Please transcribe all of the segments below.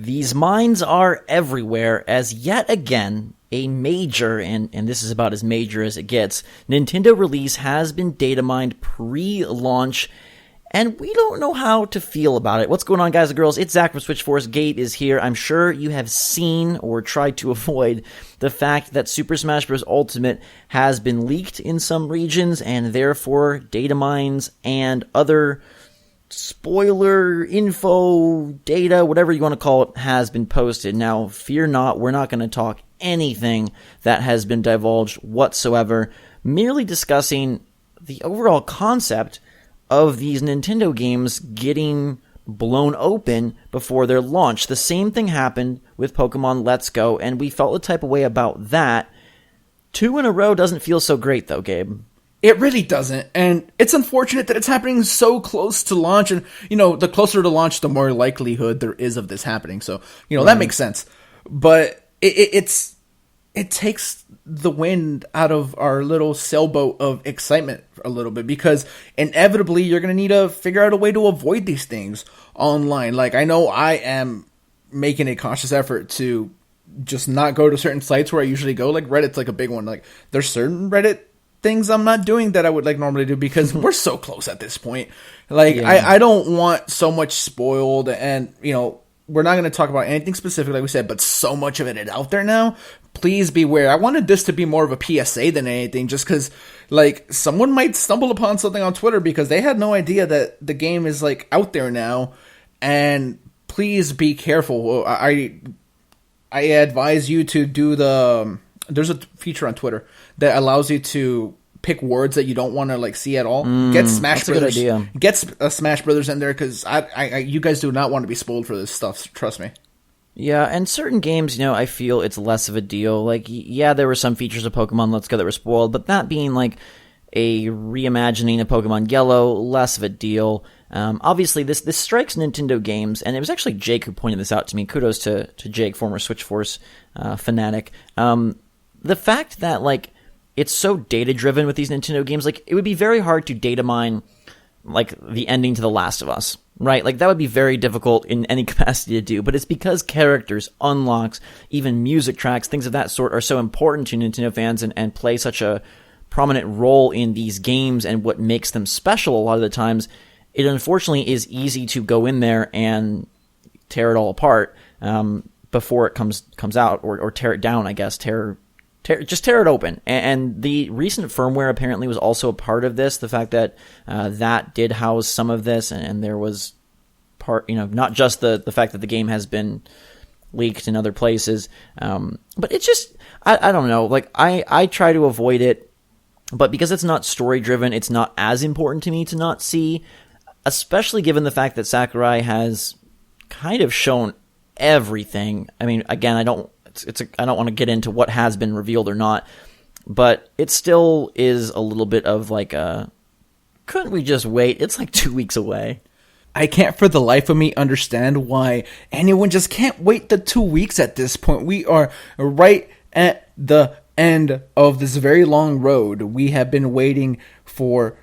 These mines are everywhere as yet again a major, and this is about as major as it gets, Nintendo release has been data mined pre-launch, and we don't know how to feel about it. What's going on, guys and girls? It's Zach from Switchforce. Gabe is here. I'm sure you have seen or tried to avoid the fact that Super Smash Bros. Ultimate has been leaked in some regions, and therefore data mines and other spoiler info, data, whatever you want to call it, has been posted. Now, fear not, we're not going to talk anything that has been divulged whatsoever, merely discussing the overall concept of these Nintendo games getting blown open before their launch. The same thing happened with Pokemon Let's Go, and we felt the type of way about that. 2 in a row doesn't feel so great, though, Gabe. It really doesn't, and it's unfortunate that it's happening so close to launch, and, the closer to launch, the more likelihood there is of this happening, so, that makes sense. But it takes the wind out of our little sailboat of excitement a little bit, because inevitably you're going to need to figure out a way to avoid these things online. Like, I know I am making a conscious effort to just not go to certain sites where I usually go, like Reddit's like a big one. Like, there's certain Reddit things I'm not doing that I would like normally do, because we're so close at this point. Like, yeah. I don't want so much spoiled, and, we're not going to talk about anything specific, like we said, but so much of it is out there now. Please beware. I wanted this to be more of a PSA than anything, just because, like, someone might stumble upon something on Twitter because they had no idea that the game is, like, out there now. And please be careful. I advise you to do there's a feature on Twitter that allows you to pick words that you don't want to, like, see at all. Get Smash Brothers. Good idea. Get Smash Brothers in there, because you guys do not want to be spoiled for this stuff. Trust me. Yeah, and certain games, I feel it's less of a deal. Like, yeah, there were some features of Pokemon Let's Go that were spoiled, but that being, like, a reimagining of Pokemon Yellow, less of a deal. Obviously, this strikes Nintendo games, and it was actually Jake who pointed this out to me. Kudos to Jake, former Switchforce fanatic. The fact that, like, it's so data-driven with these Nintendo games, like, it would be very hard to data mine, like, the ending to The Last of Us. Right, like that would be very difficult in any capacity to do, but it's because characters, unlocks, even music tracks, things of that sort are so important to Nintendo fans and play such a prominent role in these games and what makes them special a lot of the times. It unfortunately is easy to go in there and tear it all apart before it comes out, or tear it down, I guess, just tear it open. And the recent firmware apparently was also a part of this. The fact that that did house some of this, and there was part, not just the fact that the game has been leaked in other places. But it's just, I don't know. Like, I try to avoid it, but because it's not story driven, it's not as important to me to not see, especially given the fact that Sakurai has kind of shown everything. I mean, again, I don't want to get into what has been revealed or not, but it still is a little bit of like couldn't we just wait? It's like 2 weeks away. I can't for the life of me understand why anyone just can't wait the 2 weeks at this point. We are right at the end of this very long road. We have been waiting for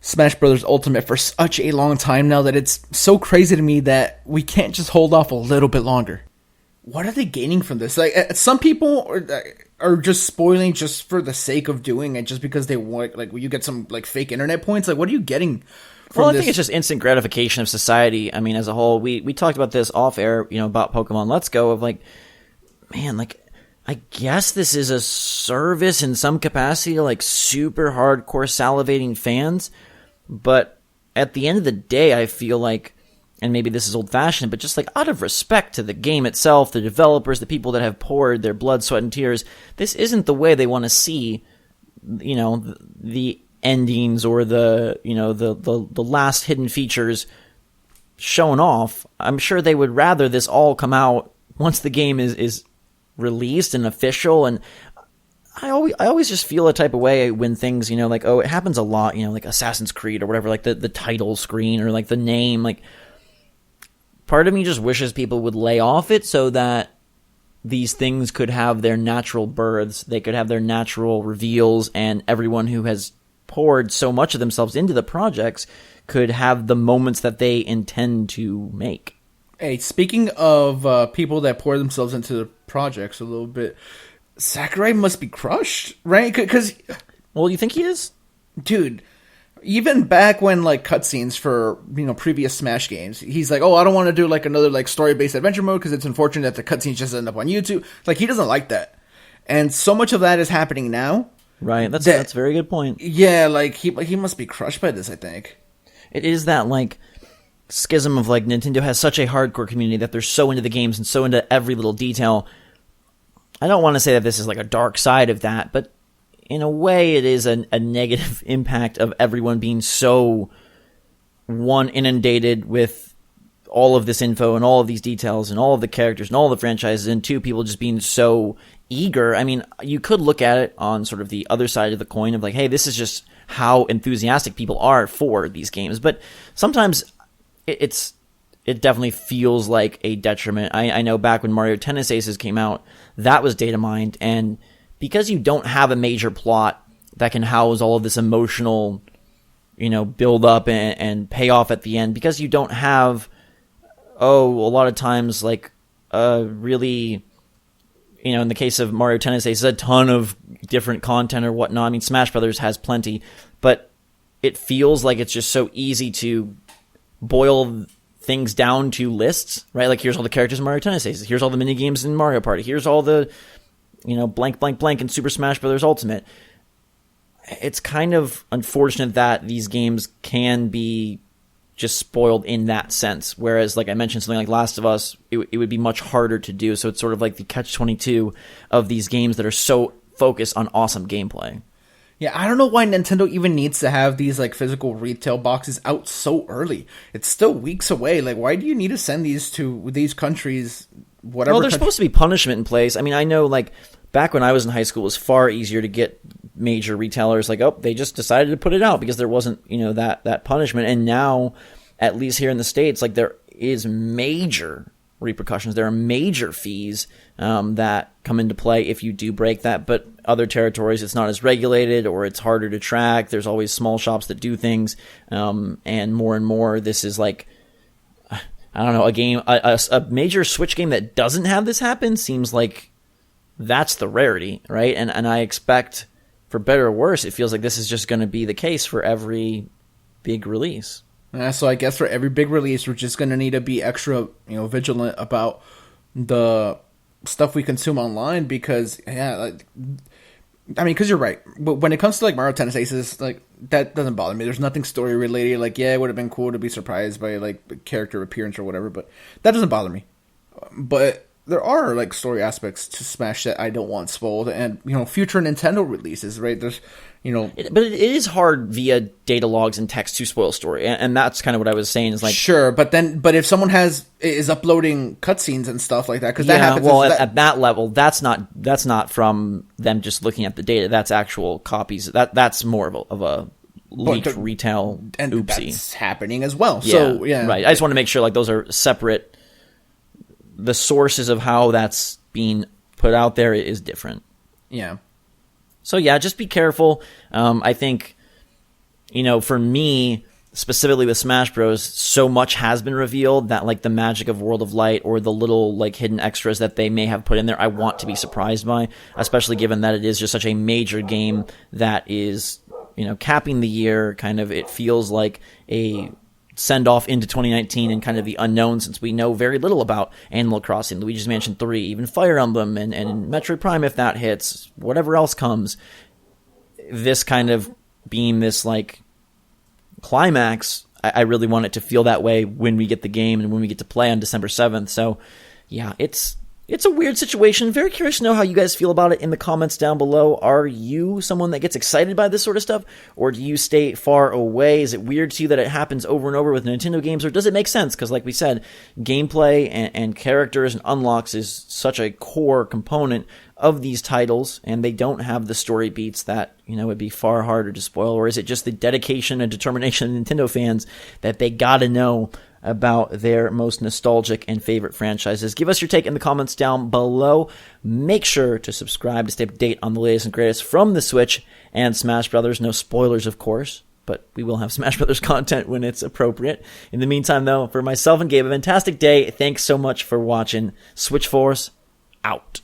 Smash Bros. Ultimate for such a long time now that it's so crazy to me that we can't just hold off a little bit longer. What are they gaining from this? Like, some people are just spoiling just for the sake of doing it, just because they want, like, you get some, like, fake internet points. Like, what are you getting from this? I think it's just instant gratification of society. I mean, as a whole, we talked about this off air, about Pokemon Let's Go, of like, man, like, I guess this is a service in some capacity to, like, super hardcore salivating fans, but at the end of the day, I feel like, and maybe this is old-fashioned, but just like out of respect to the game itself, the developers, the people that have poured their blood, sweat, and tears, this isn't the way they want to see, the endings or the last hidden features shown off. I'm sure they would rather this all come out once the game is released and official. And I always just feel a type of way when things, like, oh, it happens a lot, like Assassin's Creed or whatever, like the title screen or like the name, like, part of me just wishes people would lay off it so that these things could have their natural births, they could have their natural reveals, and everyone who has poured so much of themselves into the projects could have the moments that they intend to make. Hey, speaking of people that pour themselves into the projects a little bit, Sakurai must be crushed, right? Because, Well, you think he is? dude, even back when like cutscenes for previous Smash games, he's like, "Oh, I don't want to do like another like story-based adventure mode because it's unfortunate that the cutscenes just end up on YouTube." Like he doesn't like that, and so much of that is happening now. Right. That's a very good point. Yeah, like he must be crushed by this, I think. It is that like schism of like Nintendo has such a hardcore community that they're so into the games and so into every little detail. I don't want to say that this is like a dark side of that, but in a way it is a negative impact of everyone being so inundated with all of this info and all of these details and all of the characters and all of the franchises, and two, people just being so eager. I mean, you could look at it on sort of the other side of the coin of like, hey, this is just how enthusiastic people are for these games, but sometimes it definitely feels like a detriment. I know back when Mario Tennis Aces came out, that was data mined, and because you don't have a major plot that can house all of this emotional, build up and payoff at the end, because you don't have, a lot of times like really, in the case of Mario Tennis Aces, a ton of different content or whatnot. I mean, Smash Brothers has plenty, but it feels like it's just so easy to boil things down to lists, right? Like, here's all the characters in Mario Tennis Aces. Here's all the mini games in Mario Party. Here's all the, blank, blank, blank in Super Smash Bros. Ultimate. It's kind of unfortunate that these games can be just spoiled in that sense. Whereas, like I mentioned, something like Last of Us, it would be much harder to do. So it's sort of like the catch-22 of these games that are so focused on awesome gameplay. Yeah, I don't know why Nintendo even needs to have these like physical retail boxes out so early. It's still weeks away. Like, why do you need to send these to these countries? Whatever. Well, there's supposed to be punishment in place. I mean, I know like back when I was in high school, it was far easier to get major retailers like, oh, they just decided to put it out because there wasn't, that punishment. And now, at least here in the States, like there is major repercussions. There are major fees that come into play if you do break that. But other territories, it's not as regulated or it's harder to track. There's always small shops that do things. And more, this is like, I don't know, a game, a major Switch game that doesn't have this happen seems like that's the rarity, right? And I expect, for better or worse, it feels like this is just going to be the case for every big release. So I guess for every big release, we're just going to need to be extra, vigilant about the stuff we consume online because, because you're right. But when it comes to like Mario Tennis Aces, like that doesn't bother me. There's nothing story related. Like, yeah, it would have been cool to be surprised by like character appearance or whatever, but that doesn't bother me. But there are like story aspects to Smash that I don't want spoiled, and future Nintendo releases, right? There's, but it is hard via data logs and text to spoil story, and that's kind of what I was saying. Is like, sure, but if someone is uploading cutscenes and stuff like that, because that happens. Well, at that level, that's not from them just looking at the data. That's actual copies. That's more of a leaked retail and oopsie. That's happening as well. Yeah, so yeah, right. I just want to make sure like those are separate. The sources of how that's being put out there is different. Yeah. So yeah, just be careful. I think, for me, specifically with Smash Bros, so much has been revealed that like the magic of World of Light or the little like hidden extras that they may have put in there, I want to be surprised by, especially given that it is just such a major game that is, capping the year. Kind of, it feels like a send off into 2019 and kind of the unknown, since we know very little about Animal Crossing, Luigi's Mansion 3, even Fire Emblem and Metroid Prime if that hits, whatever else comes. This kind of being this like climax, I really want it to feel that way when we get the game and when we get to play on December 7th. So yeah, it's a weird situation. Very curious to know how you guys feel about it in the comments down below. Are you someone that gets excited by this sort of stuff, or do you stay far away? Is it weird to you that it happens over and over with Nintendo games, or does it make sense? Because like we said, gameplay and characters and unlocks is such a core component of these titles, and they don't have the story beats that, would be far harder to spoil. Or is it just the dedication and determination of Nintendo fans that they gotta know about their most nostalgic and favorite franchises? Give us your take in the comments down below. Make sure to subscribe to stay up to date on the latest and greatest from the Switch and Smash Brothers. No spoilers, of course. but we will have Smash Brothers content when it's appropriate. In the meantime, though, for myself and Gabe, a fantastic day. Thanks so much for watching. Switch Force, out.